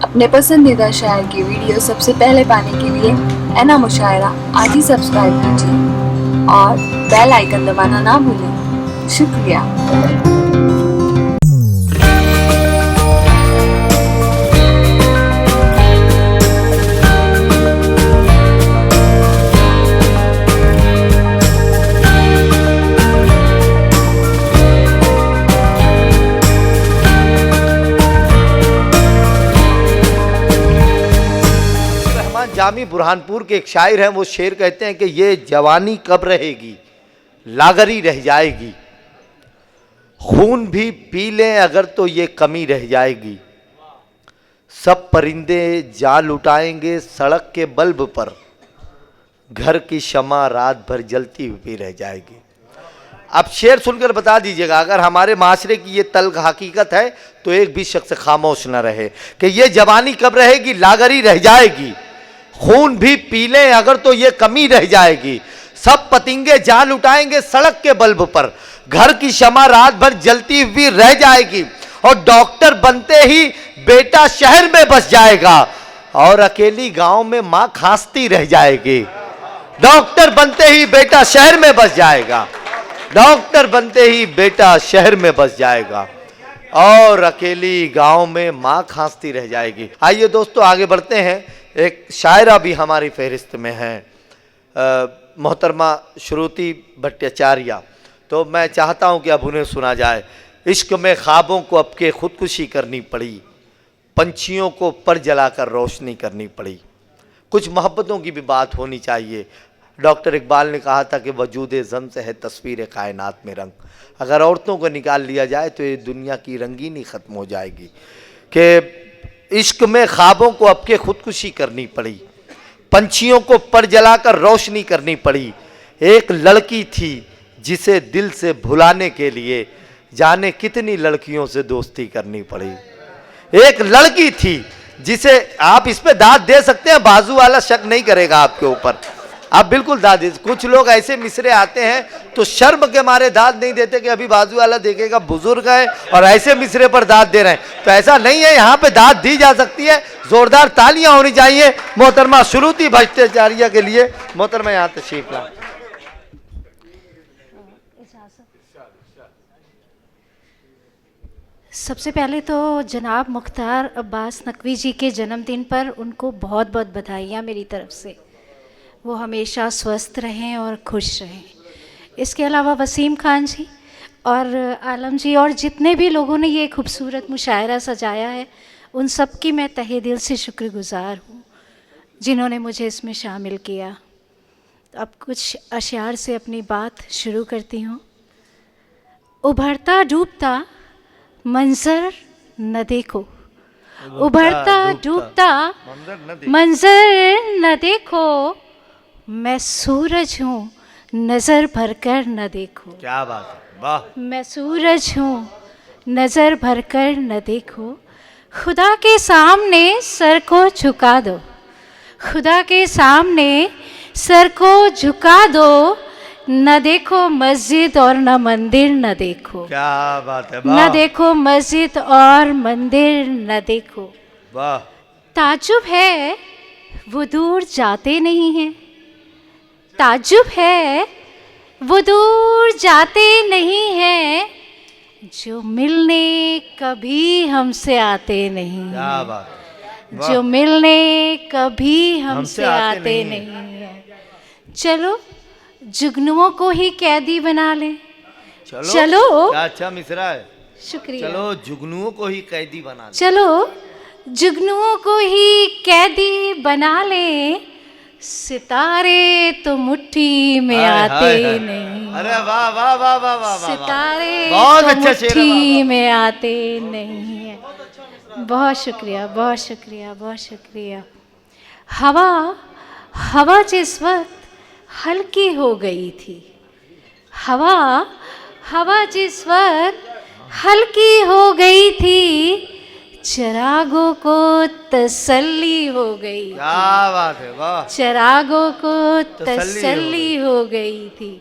अपने पसंदीदा शायर की वीडियो सबसे पहले पाने के लिए एना मुशायरा आज ही सब्सक्राइब कीजिए और बेल आइकन दबाना ना भूलें। शुक्रिया। जामी बुरहानपुर के एक शायर हैं, वो शेर कहते हैं कि ये जवानी कब रहेगी, लागरी रह जाएगी, खून भी पी लें अगर तो ये कमी रह जाएगी, सब परिंदे जाल लुटाएंगे सड़क के बल्ब पर, घर की शमा रात भर जलती हुई रह जाएगी। अब शेर सुनकर बता दीजिएगा, अगर हमारे माशरे की ये तल्ख हकीकत है तो एक भी शख्स खामोश न रहे कि ये जवानी कब रहेगी, लागरी रह जाएगी, खून भी पी लें अगर तो ये कमी रह जाएगी, सब पतिंगे जान उठाएंगे सड़क के बल्ब पर, घर की शमा रात भर जलती हुई रह जाएगी, और डॉक्टर बनते ही बेटा शहर में बस जाएगा और अकेली गांव में मां खांसती रह जाएगी। डॉक्टर बनते ही बेटा शहर में बस जाएगा, डॉक्टर बनते ही बेटा शहर में बस जाएगा और अकेली गांव में मां खांसती रह जाएगी। आइए दोस्तों आगे बढ़ते हैं। एक शायरा भी हमारी फहरिस्त में है, मोहतरमा श्रुति भट्टाचार्य। तो मैं चाहता हूं कि अब उन्हें सुना जाए। इश्क में ख्वाबों को अब के खुदकुशी करनी पड़ी, पंछियों को पर जलाकर रोशनी करनी पड़ी। कुछ मोहब्बतों की भी बात होनी चाहिए। डॉक्टर इकबाल ने कहा था कि वजूद ज़म से है तस्वीर कायनात में रंग। अगर औरतों को निकाल लिया जाए तो ये दुनिया की रंगीनी ख़त्म हो जाएगी। कि इश्क में ख्वाबों को अब के खुदकुशी करनी पड़ी, पंछियों को पर जलाकर रोशनी करनी पड़ी। एक लड़की थी जिसे दिल से भुलाने के लिए जाने कितनी लड़कियों से दोस्ती करनी पड़ी। एक लड़की थी जिसे आप इस पे दाद दे सकते हैं, बाजू वाला शक नहीं करेगा आपके ऊपर, आप बिल्कुल दाद दे। कुछ लोग ऐसे मिसरे आते हैं तो शर्म के मारे दाद नहीं देते कि अभी बाजू वाला देखेगा बुजुर्ग है और ऐसे मिसरे पर दाद दे रहे हैं। तो ऐसा नहीं है, यहाँ पे दाद दी जा सकती है। जोरदार तालियां होनी चाहिए मोहतरमा श्रुति भट्टाचार्य के लिए। मोहतरमा यहाँ तशरीफ ला। सबसे पहले तो जनाब मुख्तार अब्बास नकवी जी के जन्मदिन पर उनको बहुत बहुत बधाइयाँ मेरी तरफ से। वो हमेशा स्वस्थ रहें और खुश रहें। इसके अलावा वसीम खान जी और आलम जी और जितने भी लोगों ने ये खूबसूरत मुशायरा सजाया है, उन सब की मैं तहे दिल से शुक्रगुज़ार हूँ जिन्होंने मुझे इसमें शामिल किया। तो अब कुछ अशआर से अपनी बात शुरू करती हूँ। उभरता डूबता मंजर न देखो, उभरता डूबता मंजर न देखो, मैं सूरज हूँ नज़र भरकर न देखो। क्या बात है, वाह। मैं सूरज हूँ नज़र भरकर न देखो, खुदा के सामने सर को झुका दो, खुदा के सामने सर को झुका दो, न देखो मस्जिद और न मंदिर न देखो। क्या बात है, वाह। न देखो मस्जिद और मंदिर न देखो। वाह। ताज्जुब है वो दूर जाते नहीं हैं, ताज्जुब है वो दूर जाते नहीं हैं, जो मिलने कभी हमसे आते नहीं। क्या बात है, जो मिलने कभी हमसे आते नहीं हैं। चलो जुगनुओं को ही कैदी बना लें। चलो क्या अच्छा मिसरा है। शुक्रिया। चलो जुगनुओं को ही कैदी बना लें। चलो जुगनुओं को ही कैदी बना लें, सितारे तो मुट्ठी में आते नहीं। अरे वाह वाह वाह वाह वाह। सितारे बहुत तो अच्छा शेर है, मुट्ठी में आते नहीं है। बहुत शुक्रिया, बहुत शुक्रिया, बहुत शुक्रिया। हवा हवा जिस वक्त हल्की हो गई थी, हवा हवा जिस वक्त हल्की हो गई थी, चिरागों को तसल्ली हो गई। क्या बात है, वाह। चिरागों को तसल्ली हो गई थी।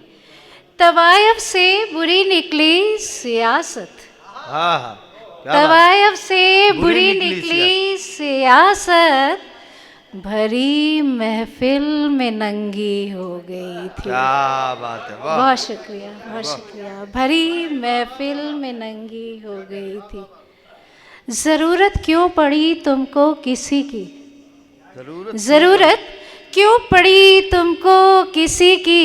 तवायफ से बुरी निकली सियासत, हाँ हाँ। तवायफ से बुरी बुरी निकली निकली सियासत, भरी महफिल में नंगी हो गई थी। क्या बात है, वाह। बहुत शुक्रिया, बहुत शुक्रिया। भरी महफिल में नंगी हो गई थी। ज़रूरत क्यों पड़ी तुमको किसी की, ज़रूरत क्यों पड़ी तुमको किसी की,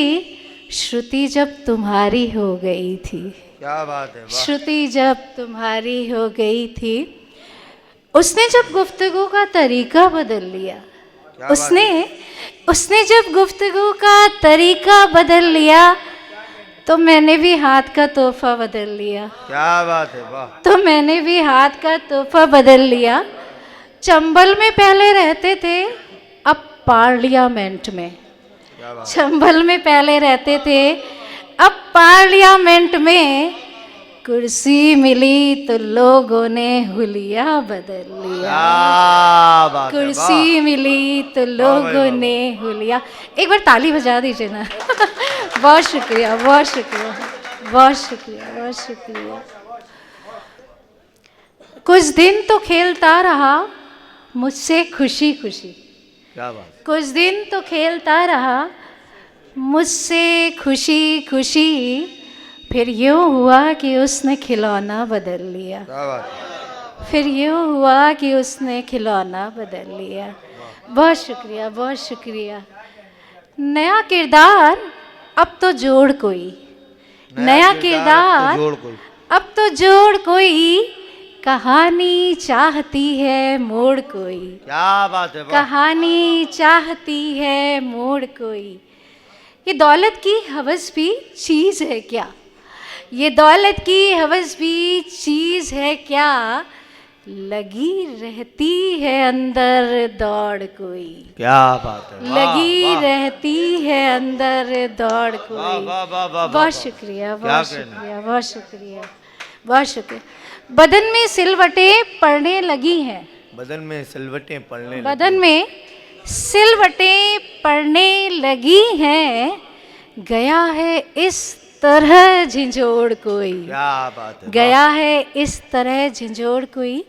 श्रुति जब तुम्हारी हो गई थी। क्या बात है, वाह। श्रुति जब तुम्हारी हो गई थी। उसने जब गुफ्तगू का तरीका बदल लिया, क्या बात है। उसने जब गुफ्तगू का तरीका बदल लिया, तो मैंने भी हाथ का तोहफा बदल लिया। क्या बात है, वाह। तो मैंने भी हाथ का तोहफा बदल लिया। चंबल में पहले रहते थे, अब पार्लियामेंट में। क्या बात। चंबल में पहले रहते थे, अब पार्लियामेंट में। कुर्सी मिली तो लोगों ने हुलिया बदल लिया। क्या बात है, कुर्सी वाह। मिली तो वाह भाई, लोगों वाह। ने हुलिया। एक बार ताली बजा दीजिए ना। बहुत शुक्रिया, बहुत शुक्रिया, बहुत शुक्रिया, बहुत शुक्रिया। कुछ दिन तो खेलता रहा मुझसे खुशी खुशी, क्या बात। कुछ दिन तो खेलता रहा मुझसे खुशी खुशी, फिर यूँ हुआ कि उसने खिलौना बदल लिया। क्या बात है। फिर यूँ हुआ कि उसने खिलौना बदल लिया। बहुत शुक्रिया, बहुत शुक्रिया। नया किरदार अब तो जोड़ कोई, नया किरदार जोड़ कोई। अब तो जोड़ कोई, कहानी चाहती है मोड़ कोई। क्या बात है, वाह। कहानी चाहती है मोड़ कोई। ये दौलत की हवस भी चीज़ है क्या, ये दौलत की हवस भी चीज़ है क्या, लगी रहती है अंदर दौड़ कोई। क्या बात है, वाह, लगी वाह। रहती है अंदर दौड़ वाह, कोई। वाह, वाह, वाह, वाह, बहुत वाह। शुक्रिया, क्या बहुत कहना। शुक्रिया, बहुत शुक्रिया, बहुत शुक्रिया। बदन में सिलवटें पड़ने लगी हैं, बदन में सिलवटें पड़ने लगी। बदन में सिलवटें पड़ने लगी हैं, गया है इस तरह झिंझोड़ कोई। क्या बात है, गया है इस तरह झिंझोड़ कोई।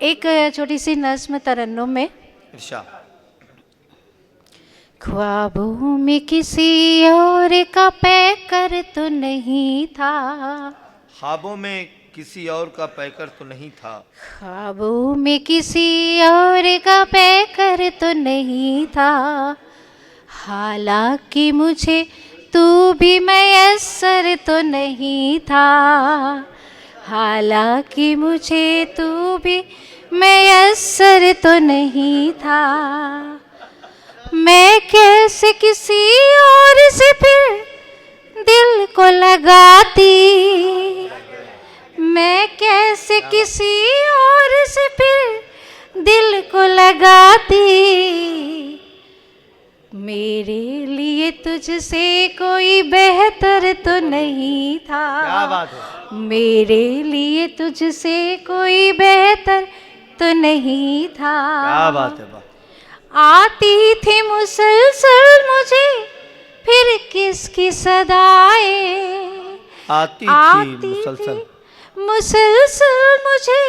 एक छोटी सी नज़्म तरन्नुम में। वाह। इरशाद। ख्वाबों में किसी और का पैकर तो नहीं था, ख्वाबों में किसी और का पैकर तो नहीं था, ख्वाबों में किसी और का पैकर तो नहीं था, हालांकि मुझे तू भी मैसर तो नहीं था, हालांकि मुझे तू भी मैसर तो नहीं था। मैं कैसे किसी और से फिर दिल को लगाती, मैं कैसे किसी और से फिर दिल को लगाती, मेरे लिए तुझसे कोई बेहतर तो नहीं था। क्या बात है। मेरे लिए तुझसे कोई बेहतर तो नहीं था। क्या बात है, वाह। आती थी मुसलसल मुझे फिर किसकी सदाएं, आती थी मुसलसल, मुसलसल मुझे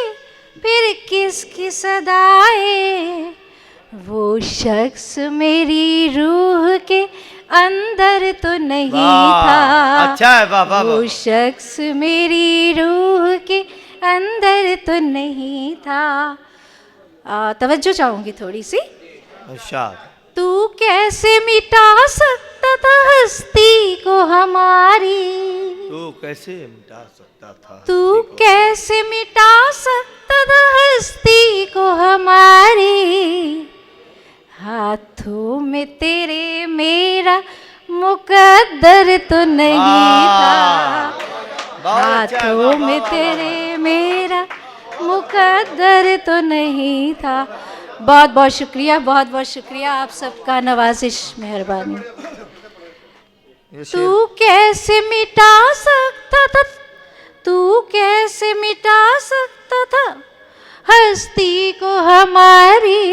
फिर किसकी सदाएं, वो शख्स मेरी रूह के अंदर तो नहीं वाह। था। अच्छा है, वाह वाह वो वाह। शख्स मेरी रूह के अंदर तो नहीं था। तवज्जो चाहूँगी थोड़ी सी। इरशाद। तू कैसे मिटा सकता था हस्ती को हमारी, तू कैसे मिटा सकता था, तू कैसे मिटा सकता था हस्ती को हमारी, हाथों में तेरे मेरा मुकद्दर तो नहीं था, हाथों में तेरे मेरा मुकद्दर तो नहीं था। बहुत बहुत शुक्रिया, बहुत बहुत शुक्रिया आप सबका, नवाजिश, मेहरबानी। तू कैसे मिटा सकता था, तू कैसे मिटा सकता था हस्ती को हमारी,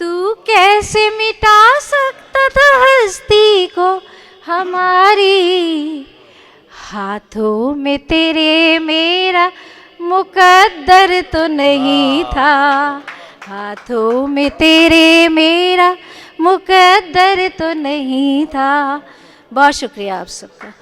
तू कैसे मिटा सकता था हस्ती को हमारी, हाथों में तेरे मेरा मुकद्दर तो नहीं था, हाथों में तेरे मेरा मुकद्दर तो नहीं था। बहुत शुक्रिया आप सबका।